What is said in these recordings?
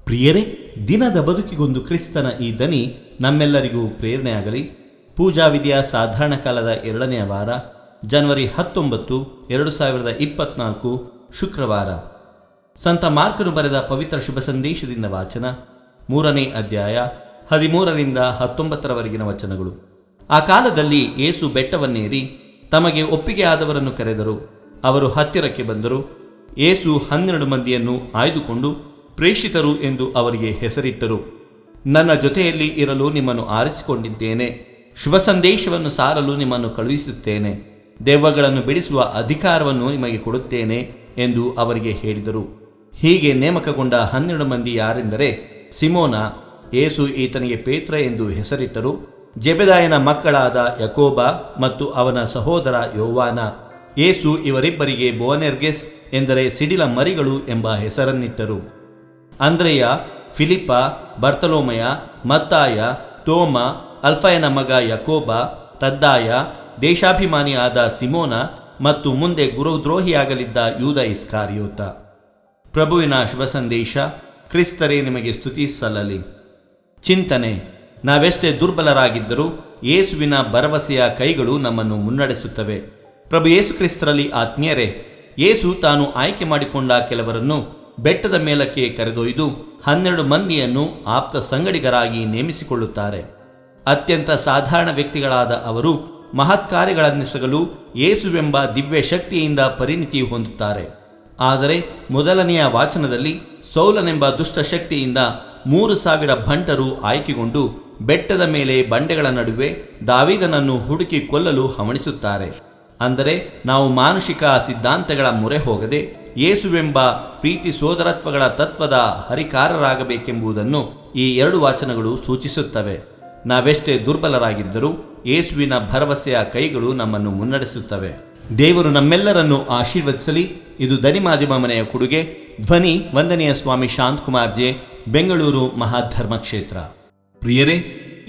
ಪ್ರಿಯರೇ, ದಿನದ ಬದುಕಿಗೊಂದು ಕ್ರಿಸ್ತನ ಈ ದನಿ ನಮ್ಮೆಲ್ಲರಿಗೂ ಪ್ರೇರಣೆಯಾಗಲಿ. ಪೂಜಾ ವಿಧಿಯ ಸಾಧಾರಣ ಕಾಲದ 2ನೇ ವಾರ, ಜನವರಿ 19, 2024, ಶುಕ್ರವಾರ. ಸಂತ ಮಾರ್ಕನು ಬರೆದ ಪವಿತ್ರ ಶುಭ ಸಂದೇಶದಿಂದ ವಾಚನ. 3ನೇ ಅಧ್ಯಾಯ 13ರಿಂದ 19ರವರೆಗಿನ ವಚನಗಳು. ಆ ಕಾಲದಲ್ಲಿ ಯೇಸು ಬೆಟ್ಟವನ್ನೇರಿ ತಮಗೆ ಒಪ್ಪಿಗೆ ಆದವರನ್ನು ಕರೆದರು. ಅವರು ಹತ್ತಿರಕ್ಕೆ ಬಂದರು. ಯೇಸು 12 ಮಂದಿಯನ್ನು ಆಯ್ದುಕೊಂಡು ಪ್ರೇಷಿತರು ಎಂದು ಅವರಿಗೆ ಹೆಸರಿಟ್ಟರು. ನನ್ನ ಜೊತೆಯಲ್ಲಿ ಇರಲು ನಿಮ್ಮನ್ನು ಆರಿಸಿಕೊಂಡಿದ್ದೇನೆ, ಶುಭ ಸಂದೇಶವನ್ನು ಸಾರಲು ನಿಮ್ಮನ್ನು ಕಳುಹಿಸುತ್ತೇನೆ, ದೆವ್ವಗಳನ್ನು ಬಿಡಿಸುವ ಅಧಿಕಾರವನ್ನು ನಿಮಗೆ ಕೊಡುತ್ತೇನೆ ಎಂದು ಅವರಿಗೆ ಹೇಳಿದರು. ಹೀಗೆ ನೇಮಕಗೊಂಡ 12 ಮಂದಿ ಯಾರೆಂದರೆ, ಸಿಮೋನ, ಯೇಸು ಈತನಿಗೆ ಪೇತ್ರ ಎಂದು ಹೆಸರಿಟ್ಟರು, ಜೆಬೆದಾಯನ ಮಕ್ಕಳಾದ ಯಾಕೋಬ ಮತ್ತು ಅವನ ಸಹೋದರ ಯೋವಾನ. ಯೇಸು ಇವರಿಬ್ಬರಿಗೆ ಬೋವನೆರ್ಗೆಸ್ ಎಂದರೆ ಸಿಡಿಲ ಮರಿಗಳು ಎಂಬ ಹೆಸರನ್ನಿಟ್ಟರು. ಅಂದ್ರೆಯ, ಫಿಲಿಪ್ಪ, ಬರ್ತಲೋಮಯ, ಮತ್ತಾಯ, ತೋಮ, ಅಲ್ಫಯನ ಮಗ ಯಾಕೋಬ, ತದ್ದಾಯ, ದೇಶಾಭಿಮಾನಿಯಾದ ಸಿಮೋನ ಮತ್ತು ಮುಂದೆ ಗುರುದ್ರೋಹಿಯಾಗಲಿದ್ದ ಯೂದ ಇಸ್ಕಾರಿಯೋತ. ಪ್ರಭುವಿನ ಶುಭ ಸಂದೇಶ. ಕ್ರಿಸ್ತರೇ ನಿಮಗೆ ಸ್ತುತಿ ಸಲ್ಲಲಿ. ಚಿಂತನೆ. ನಾವೆಷ್ಟೇ ದುರ್ಬಲರಾಗಿದ್ದರೂ ಯೇಸುವಿನ ಭರವಸೆಯ ಕೈಗಳು ನಮ್ಮನ್ನು ಮುನ್ನಡೆಸುತ್ತವೆ. ಪ್ರಭು ಯೇಸು ಕ್ರಿಸ್ತರಲ್ಲಿ ಆತ್ಮೀಯರೇ, ಯೇಸು ತಾನು ಆಯ್ಕೆ ಮಾಡಿಕೊಂಡ ಕೆಲವರನ್ನು ಬೆಟ್ಟದ ಮೇಲಕ್ಕೆ ಕರೆದೊಯ್ದು 12 ಮಂದಿಯನ್ನು ಆಪ್ತ ಸಂಗಡಿಗರಾಗಿ ನೇಮಿಸಿಕೊಳ್ಳುತ್ತಾರೆ. ಅತ್ಯಂತ ಸಾಧಾರಣ ವ್ಯಕ್ತಿಗಳಾದ ಅವರು ಮಹತ್ಕಾರ್ಯಗಳನ್ನೆಸಗಲು ಯೇಸುವೆಂಬ ದಿವ್ಯ ಶಕ್ತಿಯಿಂದ ಪರಿಣಿತಿ ಹೊಂದುತ್ತಾರೆ. ಆದರೆ ಮೊದಲನೆಯ ವಾಚನದಲ್ಲಿ ಸೌಲನೆಂಬ ದುಷ್ಟ ಶಕ್ತಿಯಿಂದ 3000 ಭಂಟರು ಆಯ್ಕೆಗೊಂಡು ಬೆಟ್ಟದ ಮೇಲೆ ಬಂಡೆಗಳ ನಡುವೆ ದಾವೀದನನ್ನು ಹುಡುಕಿ ಕೊಲ್ಲಲು ಹವಣಿಸುತ್ತಾರೆ. ಅಂದರೆ ನಾವು ಮಾನುಷಿಕ ಸಿದ್ಧಾಂತಗಳ ಮೊರೆ ಹೋಗದೆ ಯೇಸುವೆಂಬ ಪ್ರೀತಿ ಸೋದರತ್ವಗಳ ತತ್ವದ ಹರಿಕಾರರಾಗಬೇಕೆಂಬುದನ್ನು ಈ 2 ವಾಚನಗಳು ಸೂಚಿಸುತ್ತವೆ. ನಾವೆಷ್ಟೇ ದುರ್ಬಲರಾಗಿದ್ದರೂ ಯೇಸುವಿನ ಭರವಸೆಯ ಕೈಗಳು ನಮ್ಮನ್ನು ಮುನ್ನಡೆಸುತ್ತವೆ. ದೇವರು ನಮ್ಮೆಲ್ಲರನ್ನು ಆಶೀರ್ವದಿಸಲಿ. ಇದು ದನಿ ಮಾಧ್ಯಮ ಮನೆಯ ಕೊಡುಗೆ. ಧ್ವನಿ ವಂದನೆಯ ಸ್ವಾಮಿ ಶಾಂತಕುಮಾರ್ ಜೆ, ಬೆಂಗಳೂರು ಮಹಾಧರ್ಮ ಕ್ಷೇತ್ರ. ಪ್ರಿಯರೇ,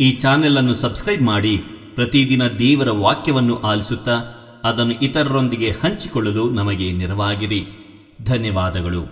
ಈ ಚಾನೆಲ್ ಅನ್ನು ಸಬ್ಸ್ಕ್ರೈಬ್ ಮಾಡಿ ಪ್ರತಿದಿನ ದೇವರ ವಾಕ್ಯವನ್ನು ಆಲಿಸುತ್ತಾ ಅದನ್ನು ಇತರರೊಂದಿಗೆ ಹಂಚಿಕೊಳ್ಳಲು ನಮಗೆ ನೆರವಾಗಿರಿ. ಧನ್ಯವಾದಗಳು.